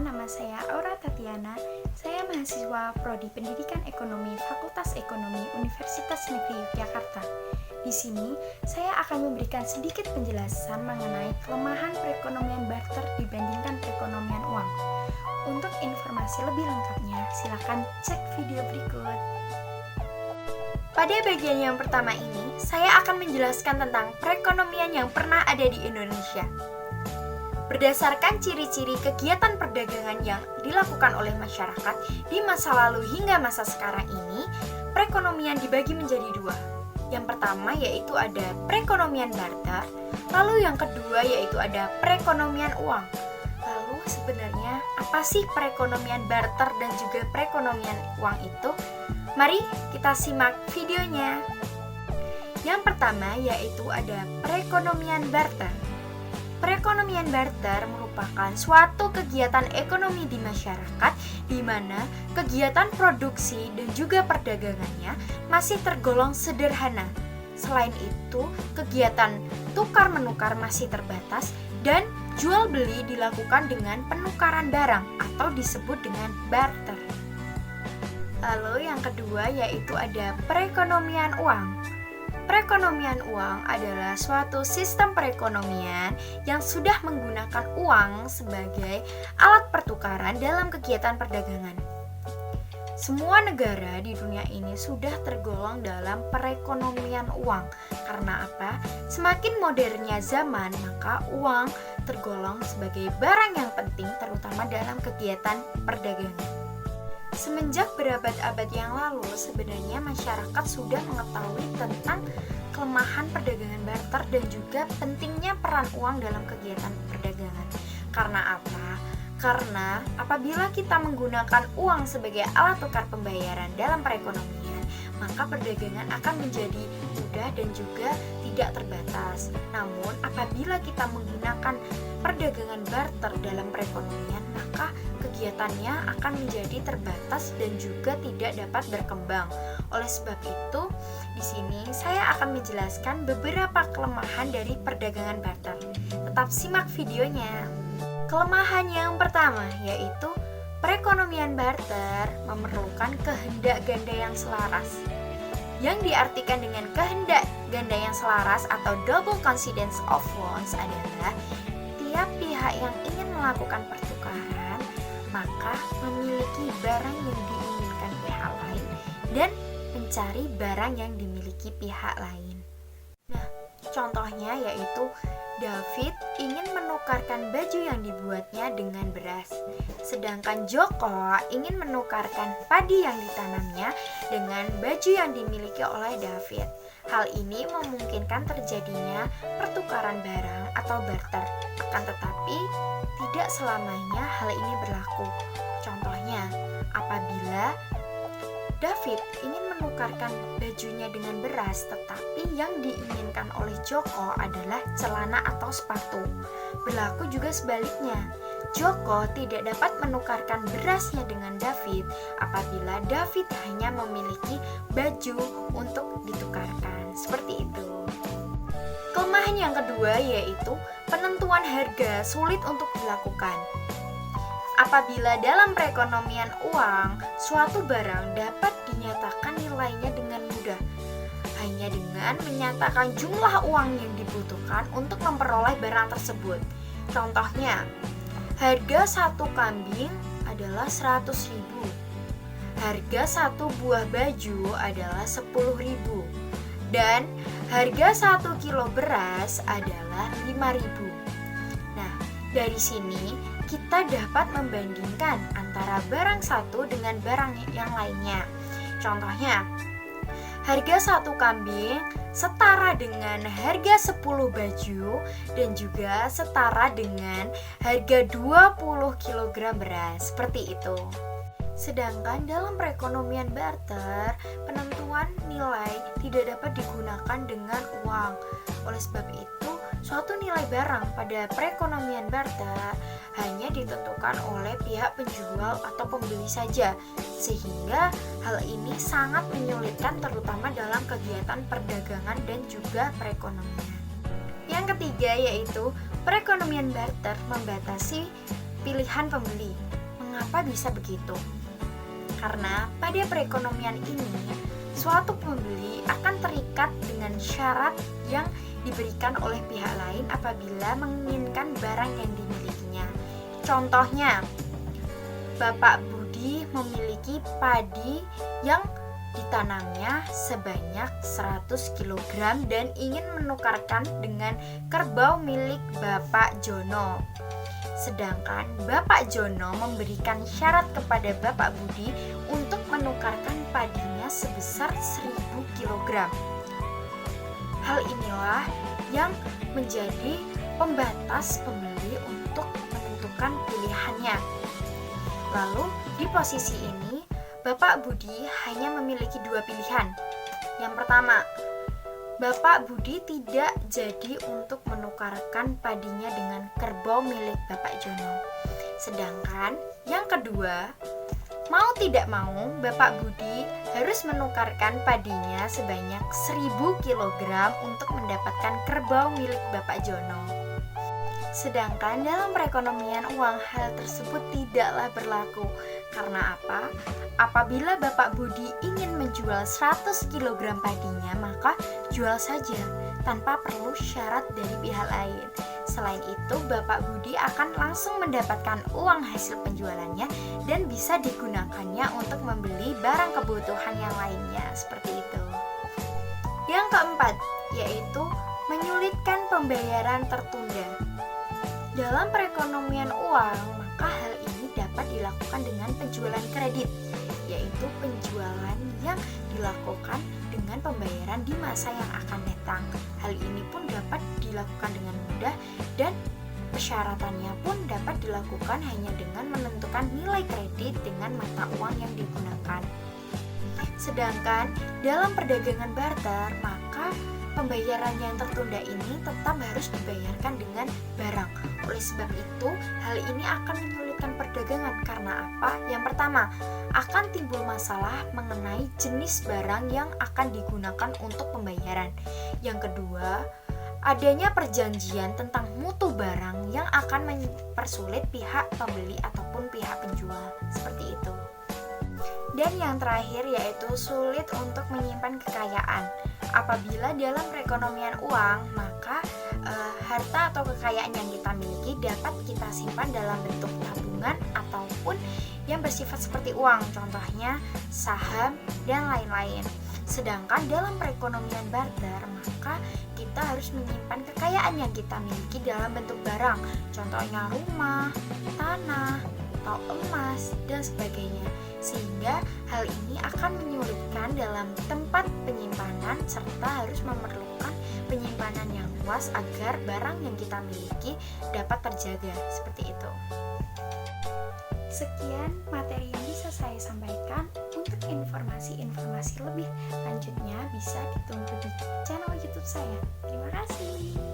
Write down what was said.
perkenalkan, nama saya Aura Tatiana. Saya mahasiswa Prodi Pendidikan Ekonomi Fakultas Ekonomi Universitas Negeri Yogyakarta. Di sini, saya akan memberikan sedikit penjelasan mengenai kelemahan perekonomian barter dibandingkan perekonomian uang. Untuk informasi lebih lengkapnya, silakan cek video berikut. Pada bagian yang pertama ini, saya akan menjelaskan tentang perekonomian yang pernah ada di Indonesia. Berdasarkan ciri-ciri kegiatan perdagangan yang dilakukan oleh masyarakat di masa lalu hingga masa sekarang ini, perekonomian dibagi menjadi dua. Yang pertama yaitu ada perekonomian barter, lalu yang kedua yaitu ada perekonomian uang. Lalu sebenarnya apa sih perekonomian barter dan juga perekonomian uang itu? Mari kita simak videonya. Yang pertama yaitu ada perekonomian barter. Perekonomian barter merupakan suatu kegiatan ekonomi di masyarakat di mana kegiatan produksi dan juga perdagangannya masih tergolong sederhana. Selain itu, kegiatan tukar-menukar masih terbatas dan jual beli dilakukan dengan penukaran barang atau disebut dengan barter. Lalu yang kedua yaitu ada perekonomian uang. Perekonomian uang adalah suatu sistem perekonomian yang sudah menggunakan uang sebagai alat pertukaran dalam kegiatan perdagangan. Semua negara di dunia ini sudah tergolong dalam perekonomian uang. Karena apa? Semakin modernnya zaman, maka uang tergolong sebagai barang yang penting terutama dalam kegiatan perdagangan. Semenjak berabad-abad yang lalu, sebenarnya masyarakat sudah mengetahui tentang kelemahan perdagangan barter dan juga pentingnya peran uang dalam kegiatan perdagangan. Karena apa? Karena apabila kita menggunakan uang sebagai alat tukar pembayaran dalam perekonomian, maka perdagangan akan menjadi mudah dan juga tidak terbatas. Namun, apabila kita menggunakan perdagangan barter dalam perekonomian, maka kegiatannya akan menjadi terbatas dan juga tidak dapat berkembang. Oleh sebab itu, di sini saya akan menjelaskan beberapa kelemahan dari perdagangan barter. Tetap simak videonya. Kelemahan yang pertama yaitu perekonomian barter memerlukan kehendak ganda yang selaras. Yang diartikan dengan kehendak ganda yang selaras atau double coincidence of wants adalah tiap pihak yang ingin melakukan pertukaran maka memiliki barang yang diinginkan pihak lain dan mencari barang yang dimiliki pihak lain. Nah, contohnya yaitu David ingin menukarkan baju yang dibuatnya dengan beras, sedangkan Joko ingin menukarkan padi yang ditanamnya dengan baju yang dimiliki oleh David. Hal ini memungkinkan terjadinya pertukaran barang atau barter, akan tetapi tidak selamanya hal ini berlaku. Contohnya, apabila David ingin menukarkan bajunya dengan beras, tetapi yang diinginkan oleh Joko adalah celana atau sepatu. Berlaku juga sebaliknya. Joko tidak dapat menukarkan berasnya dengan David apabila David hanya memiliki baju untuk ditukarkan. Seperti itu. Kelemahan yang kedua yaitu penentuan harga sulit untuk dilakukan. Apabila dalam perekonomian uang, suatu barang dapat dinyatakan nilainya dengan mudah, hanya dengan menyatakan jumlah uang yang dibutuhkan untuk memperoleh barang tersebut. Contohnya, harga satu kambing adalah 100.000, harga satu buah baju adalah 10.000, dan harga 1 kilo beras adalah 5.000. Nah, dari sini kita dapat membandingkan antara barang satu dengan barang yang lainnya. Contohnya, harga satu kambing setara dengan harga 10 baju dan juga setara dengan harga 20 kg beras. Seperti itu. Sedangkan dalam perekonomian barter, penentuan nilai tidak dapat digunakan dengan uang. Oleh sebab itu, suatu nilai barang pada perekonomian barter hanya ditentukan oleh pihak penjual atau pembeli saja, sehingga hal ini sangat menyulitkan terutama dalam kegiatan perdagangan dan juga perekonomian. Yang ketiga yaitu perekonomian barter membatasi pilihan pembeli. Mengapa bisa begitu? Karena pada perekonomian ini, suatu pembeli akan terikat dengan syarat yang diberikan oleh pihak lain apabila menginginkan barang yang dimilikinya. Contohnya, Bapak Budi memiliki padi yang ditanamnya sebanyak 100 kg dan ingin menukarkan dengan kerbau milik Bapak Jono. Sedangkan Bapak Jono memberikan syarat kepada Bapak Budi untuk menukarkan padinya sebesar 1000 kg. Hal inilah yang menjadi pembatas pembeli untuk menentukan pilihannya. Lalu di posisi ini Bapak Budi hanya memiliki dua pilihan. Yang pertama, Bapak Budi tidak jadi untuk menukarkan padinya dengan kerbau milik Bapak Jono. Sedangkan yang kedua, mau tidak mau Bapak Budi harus menukarkan padinya sebanyak 1000 kg untuk mendapatkan kerbau milik Bapak Jono. Sedangkan dalam perekonomian uang hal tersebut tidaklah berlaku. Karena apa? Apabila Bapak Budi ingin menjual 100 kg padinya, maka jual saja tanpa perlu syarat dari pihak lain. Selain itu, Bapak Budi akan langsung mendapatkan uang hasil penjualannya dan bisa digunakannya untuk membeli barang kebutuhan yang lainnya, seperti itu. Yang keempat, yaitu menyulitkan pembayaran tertunda. Dalam perekonomian uang, maka hal ini dapat dilakukan dengan penjualan kredit, yaitu penjualan yang dilakukan dengan pembayaran di masa yang akan datang. Hal ini pun dapat dilakukan dengan mudah dan persyaratannya pun dapat dilakukan hanya dengan menentukan nilai kredit dengan mata uang yang digunakan. Sedangkan dalam perdagangan barter, maka pembayaran yang tertunda ini tetap harus dibayarkan dengan barang. Oleh sebab itu, hal ini akan menyulitkan perdagangan. Karena apa? Yang pertama, akan timbul masalah mengenai jenis barang yang akan digunakan untuk pembayaran. Yang kedua, adanya perjanjian tentang mutu barang yang akan mempersulit pihak pembeli ataupun pihak penjual. Seperti itu. Dan yang terakhir yaitu sulit untuk menyimpan kekayaan. Apabila dalam perekonomian uang, maka harta atau kekayaan yang kita miliki dapat kita simpan dalam bentuk tabungan ataupun yang bersifat seperti uang, contohnya saham dan lain-lain. Sedangkan dalam perekonomian barter, maka kita harus menyimpan kekayaan yang kita miliki dalam bentuk barang, contohnya rumah, tanah, atau emas, dan sebagainya. Sehingga hal ini akan menyulitkan dalam tempat penyimpanan serta harus memerlukan penyimpanan yang luas agar barang yang kita miliki dapat terjaga, seperti itu. Sekian materi yang bisa saya sampaikan. Untuk informasi-informasi lebih lanjutnya bisa ditunggu di channel YouTube saya. Terima kasih.